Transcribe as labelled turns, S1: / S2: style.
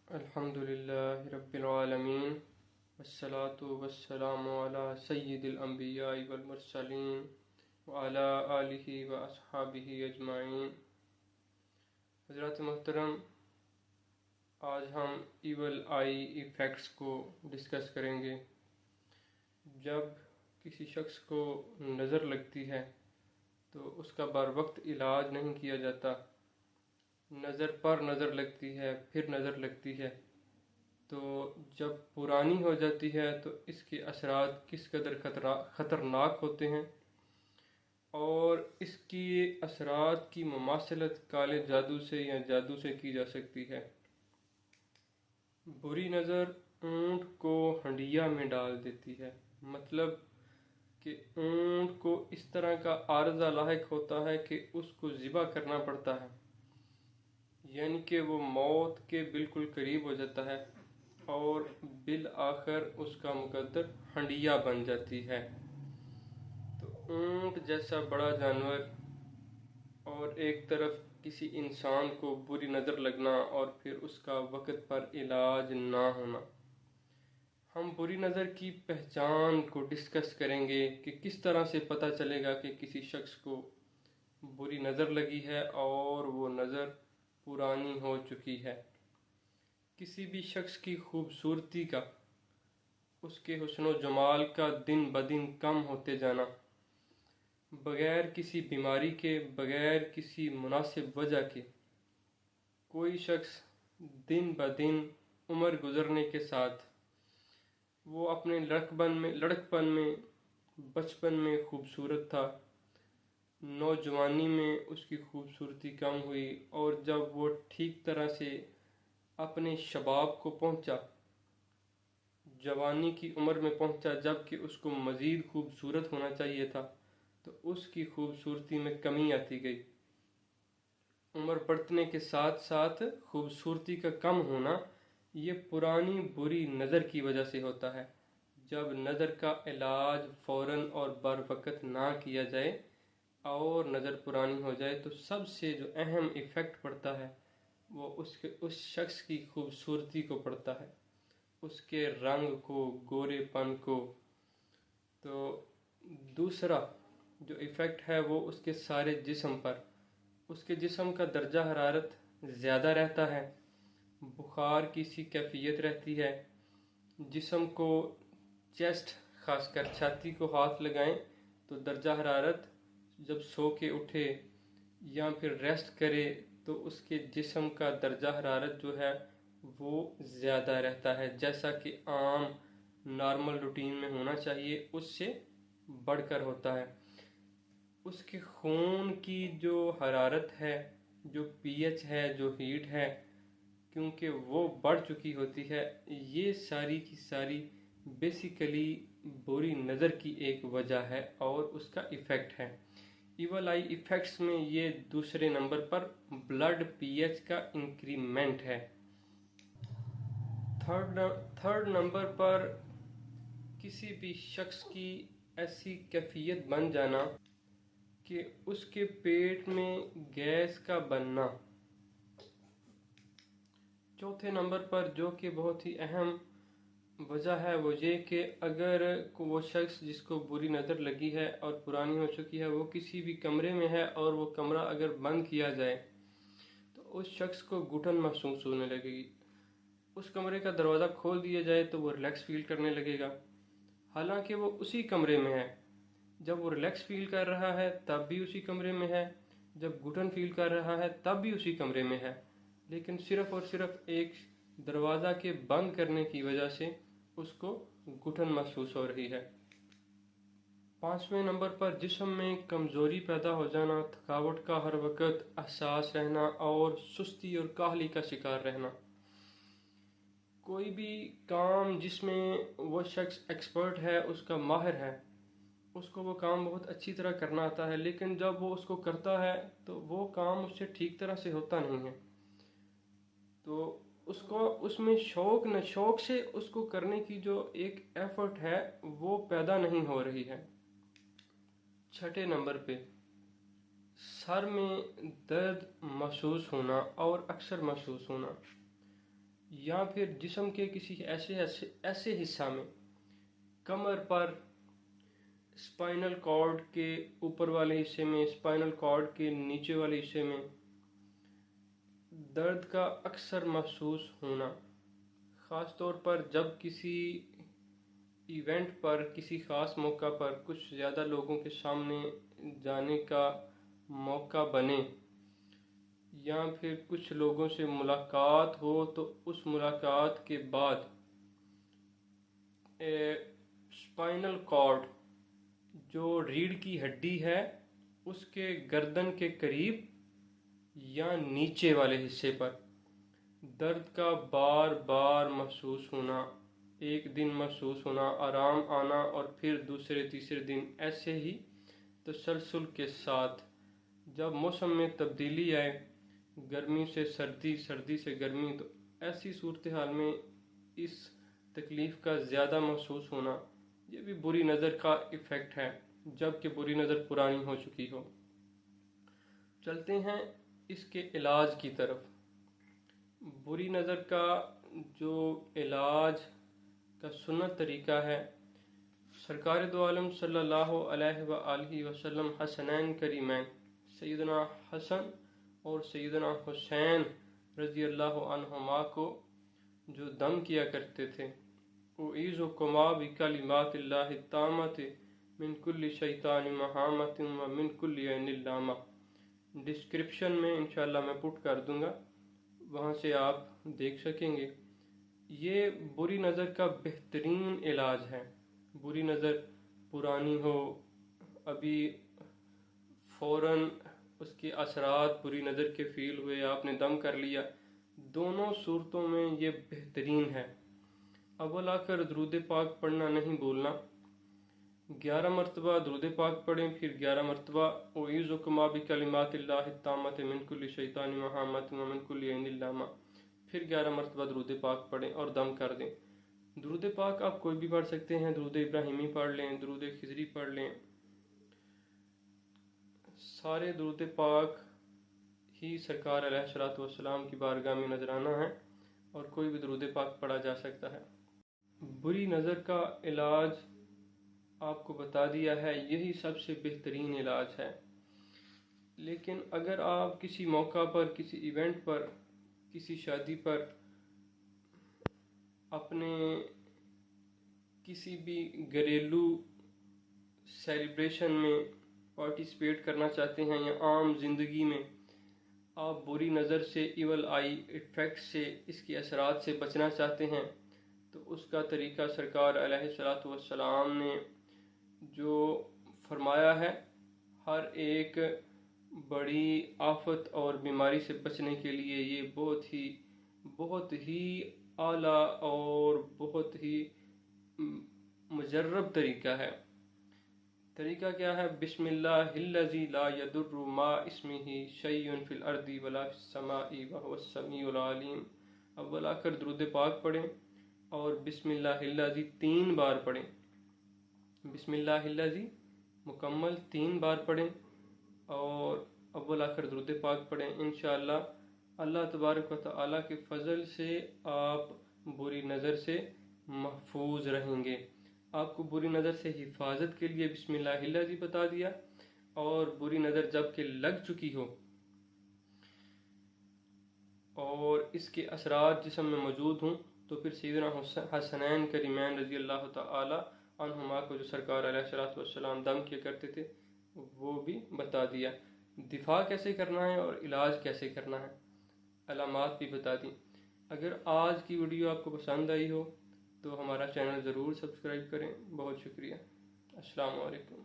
S1: الحمد للہ رب العالمین والصلاة والسلام علی سید الانبیاء والمرسلین وعلی آلہ واصحابہ اجمعین۔ حضرات محترم، آج ہم ایول آئی ایفیکٹس کو ڈسکس کریں گے۔ جب کسی شخص کو نظر لگتی ہے تو اس کا بر وقت علاج نہیں کیا جاتا، نظر پر نظر لگتی ہے، پھر نظر لگتی ہے، تو جب پرانی ہو جاتی ہے تو اس کے اثرات کس قدر خطرناک ہوتے ہیں، اور اس کی اثرات کی مماثلت کالے جادو سے یا جادو سے کی جا سکتی ہے۔ بری نظر اونٹ کو ہنڈیا میں ڈال دیتی ہے، مطلب کہ اونٹ کو اس طرح کا عارضہ لاحق ہوتا ہے کہ اس کو ذبح کرنا پڑتا ہے، یعنی کہ وہ موت کے بالکل قریب ہو جاتا ہے اور بالآخر اس کا مقدر ہنڈیا بن جاتی ہے۔ تو اونٹ جیسا بڑا جانور اور ایک طرف کسی انسان کو بری نظر لگنا اور پھر اس کا وقت پر علاج نہ ہونا۔ ہم بری نظر کی پہچان کو ڈسکس کریں گے کہ کس طرح سے پتہ چلے گا کہ کسی شخص کو بری نظر لگی ہے اور وہ نظر پرانی ہو چکی ہے۔ کسی بھی شخص کی خوبصورتی کا، اس کے حسن و جمال کا دن بدن کم ہوتے جانا، بغیر کسی بیماری کے، بغیر کسی مناسب وجہ کے، کوئی شخص دن بدن عمر گزرنے کے ساتھ وہ اپنے لڑکپن میں بچپن میں خوبصورت تھا، نوجوانی میں اس کی خوبصورتی کم ہوئی، اور جب وہ ٹھیک طرح سے اپنے شباب کو پہنچا، جوانی کی عمر میں پہنچا، جب کہ اس کو مزید خوبصورت ہونا چاہیے تھا، تو اس کی خوبصورتی میں کمی آتی گئی۔ عمر بڑھنے کے ساتھ ساتھ خوبصورتی کا کم ہونا یہ پرانی بری نظر کی وجہ سے ہوتا ہے۔ جب نظر کا علاج فوراً اور بر وقت نہ کیا جائے اور نظر پرانی ہو جائے تو سب سے جو اہم ایفیکٹ پڑتا ہے وہ اس شخص کی خوبصورتی کو پڑتا ہے، اس کے رنگ کو، گورے پن کو۔ تو دوسرا جو ایفیکٹ ہے وہ اس کے سارے جسم پر، اس کے جسم کا درجہ حرارت زیادہ رہتا ہے، بخار کی سی کیفیت رہتی ہے، جسم کو چیسٹ، خاص کر چھاتی کو ہاتھ لگائیں تو درجہ حرارت جب سو کے اٹھے یا پھر ریسٹ کرے تو اس کے جسم کا درجہ حرارت جو ہے وہ زیادہ رہتا ہے، جیسا کہ عام نارمل روٹین میں ہونا چاہیے، اس سے بڑھ کر ہوتا ہے۔ اس کے خون کی جو حرارت ہے، جو پی ایچ ہے، جو ہیٹ ہے، کیونکہ وہ بڑھ چکی ہوتی ہے، یہ ساری کی ساری بیسیکلی بری نظر کی ایک وجہ ہے اور اس کا ایفیکٹ ہے۔ ایول آئی ایفیکٹس میں یہ دوسرے نمبر پر بلڈ پی ایچ کا انکریمنٹ ہے۔ تھرڈ نمبر پر کسی بھی شخص کی ایسی کیفیت بن جانا کہ اس کے پیٹ میں گیس کا بننا۔ چوتھے نمبر پر جو کہ بہت ہی اہم وجہ ہے وہ یہ کہ اگر وہ شخص جس کو بری نظر لگی ہے اور پرانی ہو چکی ہے وہ کسی بھی کمرے میں ہے اور وہ کمرہ اگر بند کیا جائے تو اس شخص کو گھٹن محسوس ہونے لگے گی۔ اس کمرے کا دروازہ کھول دیا جائے تو وہ ریلیکس فیل کرنے لگے گا، حالانکہ وہ اسی کمرے میں ہے۔ جب وہ ریلیکس فیل کر رہا ہے تب بھی اسی کمرے میں ہے، جب گھٹن فیل کر رہا ہے تب بھی اسی کمرے میں ہے، لیکن صرف اور صرف ایک دروازہ کے بند کرنے کی وجہ سے اس کو گھٹن محسوس ہو رہی ہے۔ پانچویں نمبر پر جسم میں کمزوری پیدا ہو جانا، تھکاوٹ کا ہر وقت احساس رہنا اور سستی اور کاہلی کا شکار رہنا۔ کوئی بھی کام جس میں وہ شخص ایکسپرٹ ہے، اس کا ماہر ہے، اس کو وہ کام بہت اچھی طرح کرنا آتا ہے، لیکن جب وہ اس کو کرتا ہے تو وہ کام اس سے ٹھیک طرح سے ہوتا نہیں ہے، تو اس کو اس میں شوق سے اس کو کرنے کی جو ایک ایفرٹ ہے وہ پیدا نہیں ہو رہی ہے۔ چھٹے نمبر پہ سر میں درد محسوس ہونا اور اکثر محسوس ہونا۔ یا پھر جسم کے کسی ایسے حصہ میں، کمر پر، اسپائنل کارڈ کے اوپر والے حصے میں، اسپائنل کارڈ کے نیچے والے حصے میں درد کا اکثر محسوس ہونا، خاص طور پر جب کسی ایونٹ پر، کسی خاص موقع پر کچھ زیادہ لوگوں کے سامنے جانے کا موقع بنے، یا پھر کچھ لوگوں سے ملاقات ہو تو اس ملاقات کے بعد اسپائنل کارڈ جو ریڑھ کی ہڈی ہے اس کے گردن کے قریب یا نیچے والے حصے پر درد کا بار بار محسوس ہونا، ایک دن محسوس ہونا، آرام آنا، اور پھر دوسرے تیسرے دن ایسے ہی تسلسل کے ساتھ۔ جب موسم میں تبدیلی آئے، گرمی سے سردی، سردی سے گرمی، تو ایسی صورتحال میں اس تکلیف کا زیادہ محسوس ہونا، یہ بھی بری نظر کا ایفیکٹ ہے، جبکہ بری نظر پرانی ہو چکی ہو۔ چلتے ہیں اس کے علاج کی طرف۔ بری نظر کا جو علاج کا سنت طریقہ ہے، سرکار دو عالم صلی اللہ علیہ وآلہ وسلم حسنین کریمین سیدنا حسن اور سیدنا حسین رضی اللہ عنہما کو جو دم کیا کرتے تھے، اعیذکما بکلمات اللہ التامۃ من کل شیطان مہامۃ ومن کل عین لامہ، ڈسکرپشن میں انشاءاللہ میں پٹ کر دوں گا، وہاں سے آپ دیکھ سکیں گے۔ یہ بری نظر کا بہترین علاج ہے۔ بری نظر پرانی ہو، ابھی فوراً اس کے اثرات بری نظر کے فیل ہوئے، آپ نے دم کر لیا، دونوں صورتوں میں یہ بہترین ہے۔ اول آ کر درود پاک پڑھنا نہیں بولنا، 11 مرتبہ درود پاک پڑھیں، پھر 11 مرتبہ اعوذکما بکلمات اللہ التامۃ من کل شیطان مہامۃ ومن کل عین لامہ، پھر 11 مرتبہ درود پاک پڑھیں اور دم کر دیں۔ درود پاک آپ کوئی بھی پڑھ سکتے ہیں، درود ابراہیمی پڑھ لیں، درود خضری پڑھ لیں، سارے درود پاک ہی سرکار علیہ الصلوۃ والسلام کی بارگاہ میں نذرانہ ہیں، اور کوئی بھی درود پاک پڑھا جا سکتا ہے۔ بری نظر کا علاج آپ کو بتا دیا ہے، یہی سب سے بہترین علاج ہے۔ لیکن اگر آپ کسی موقع پر، کسی ایونٹ پر، کسی شادی پر، اپنے کسی بھی گھریلو سیلیبریشن میں پارٹیسپیٹ کرنا چاہتے ہیں، یا عام زندگی میں آپ بری نظر سے، ایول آئی ایفیکٹ سے، اس کے اثرات سے بچنا چاہتے ہیں، تو اس کا طریقہ سرکار علیہ الصلوۃ والسلام نے جو فرمایا ہے، ہر ایک بڑی آفت اور بیماری سے بچنے کے لیے یہ بہت ہی اعلیٰ اور بہت ہی مجرب طریقہ ہے۔ طریقہ کیا ہے؟ بسم اللہ الذی لا یضر مع اسمہ شیء فی الارض ولا فی السماء وہو السمیع العلیم۔ اول آ کر درود پاک پڑھیں اور بسم اللہ الذی 3 بار پڑھیں، بسم اللہ الذی مکمل 3 بار پڑھیں، اور اول آ کر درود پاک پڑھیں۔ انشاءاللہ اللہ تبارک و تعالیٰ کے فضل سے آپ بری نظر سے محفوظ رہیں گے۔ آپ کو بری نظر سے حفاظت کے لیے بسم اللہ الذی بتا دیا، اور بری نظر جب کہ لگ چکی ہو اور اس کے اثرات جسم میں موجود ہوں، تو پھر سیدنا حسنین کریمین رضی اللہ تعالی عنہما کو جو سرکار علیہ الصلوۃ والسلام دم کیا کرتے تھے، وہ بھی بتا دیا۔ دفاع کیسے کرنا ہے اور علاج کیسے کرنا ہے، علامات بھی بتا دی۔ اگر آج کی ویڈیو آپ کو پسند آئی ہو تو ہمارا چینل ضرور سبسکرائب کریں۔ بہت شکریہ۔ السلام علیکم۔